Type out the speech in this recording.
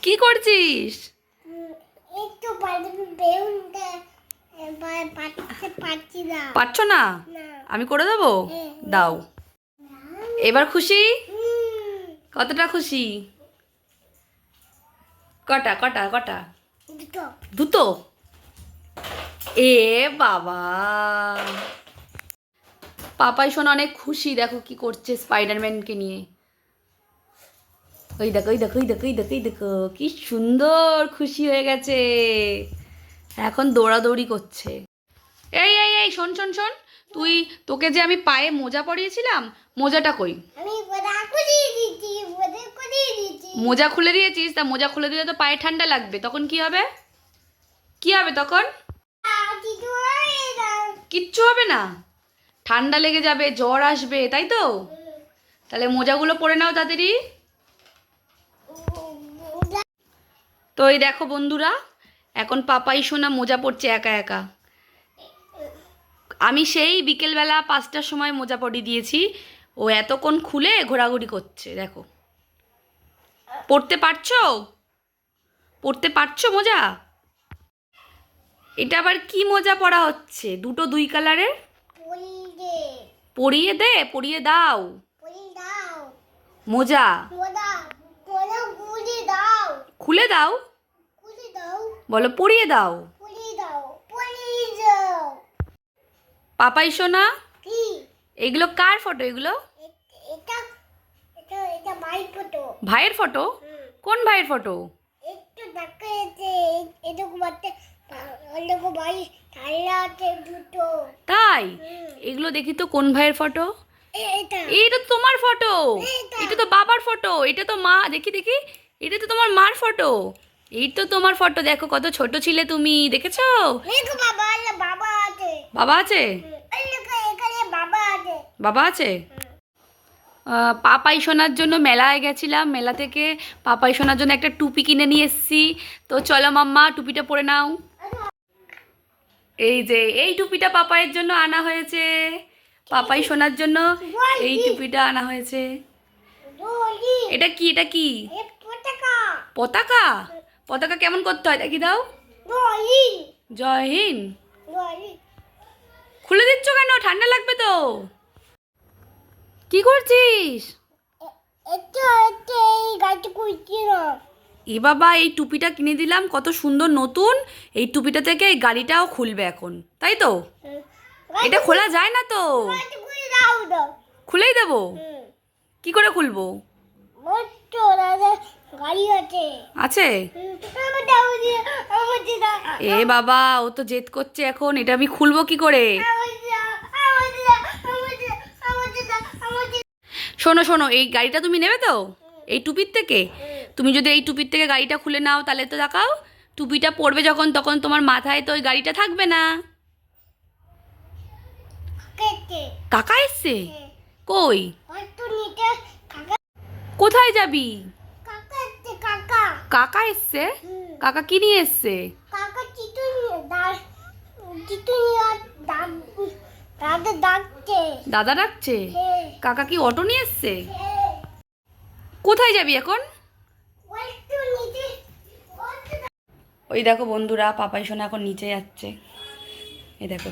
কি করছিস? একটু পারছো না? আমি করে দেবো, দাও। এবার খুশি? কতটা খুশি? কটা কটা কটা? দুটো? এ বাবা, পাপাই শোনা অনেক খুশি। দেখো কি করছে স্পাইডারম্যানকে নিয়ে। ওই দেখো, ওই দেখো, ওই দেখো, ওই দেখো, ওই দেখো, কি সুন্দর খুশি হয়ে গেছে। এখন দৌড়াদৌড়ি করছে। এই এই এই, শোন শোন শোন, তুই, তোকে যে আমি পায়ে মোজা পরিয়েছিলাম, মোজাটা কই? মোজা খুলে দিয়েছিস? তা মোজা খুলে দিলে তো পায়ে ঠান্ডা লাগবে, তখন কি হবে? কি হবে তখন? কিচ্ছু হবে না, ঠান্ডা লেগে যাবে, জ্বর আসবে, তাই তো? তাহলে মোজাগুলো পরে নাও তাড়াতাড়ি। তো এই দেখো বন্ধুরা, এখন পাপাই সোনা মোজা পরছে একা একা। আমি সেই বিকেলবেলা 5টার সময় মোজা পরিয়ে দিয়েছি, ও এতক্ষণ খুলে ঘোরাঘুরি করছে। দেখো, পরতে পারছো? পরতে পারছো মোজা? এটা আবার কি মোজা পরা হচ্ছে? দুটো দুই কালারের। পরিয়ে দে, পরিয়ে দাও মোজা। খুলে দাও, বলো পরিয়ে দাও। পাপাই সোনা, এগুলো কার ফটো? এগুলো ভাইয়ের ফটো? কোন ভাইয়ের ফটো? তাই? এগুলো দেখি তো কোন ভাইয়ের ফটো। এইটা তো তোমার ফটো, এটা তো বাবার ফটো, এটা তো মা, দেখি দেখি, এটা তো তোমার মার ফটো। এই তো তোমার ফটো, দেখো কত ছোট ছিলে তুমি, দেখেছো? বাবা আছে? বাবা আছে? পাপাই সোনার জন্য মেলায় গেছিলাম, মেলা থেকে পাপাই সোনার জন্য একটা টুপি কিনে নিয়ে এসেছি। তো চলো মাম্মা, টুপিটা পরে নাও। এই যে এই টুপিটা পাপাইয়ের জন্য আনা হয়েছে, পাপাই সোনার জন্য এই টুপিটা আনা হয়েছে। এটা কি? এটা কি পতাকা? পতাকা কেমন করতে হয় দেখি দাও। জয় হিন্দ। খুলে দিচ্ছ কেন? ঠান্ডা লাগবে তো। কি করছিস? এ বাবা, এই টুপিটা কিনে দিলাম, কত সুন্দর নতুন। এই টুপিটা থেকে এই গাড়িটাও খুলবে এখন, তাই তো? এটা খোলা যায় না তো। খুলেই দেবো? কি করে খুলবো? আছে? এ বাবা, ও তো জেদ করছে এখন, এটা আমি খুলবো কি করে? শোনো শোনো, এই গাড়িটা তুমি নেবে তো এই টুপির থেকে? তুমি যদি এই টুপির থেকে গাড়িটা খুলে নাও, তাহলে তো দেখাও, টুপিটা পরবে যখন, তখন তোমার মাথায় তো ওই গাড়িটা থাকবে না। কাকা এসছে? কই? কোথায় যাবি? কাকা এসছে? কাকা কি নিয়ে এসছে? দাদা ডাকছে? কাকা কি অটো নিয়ে এসছে? কোথায় যাবি এখন? ওই দেখো বন্ধুরা, পাপাই সোনা এখন নিচে যাচ্ছে, এই দেখো।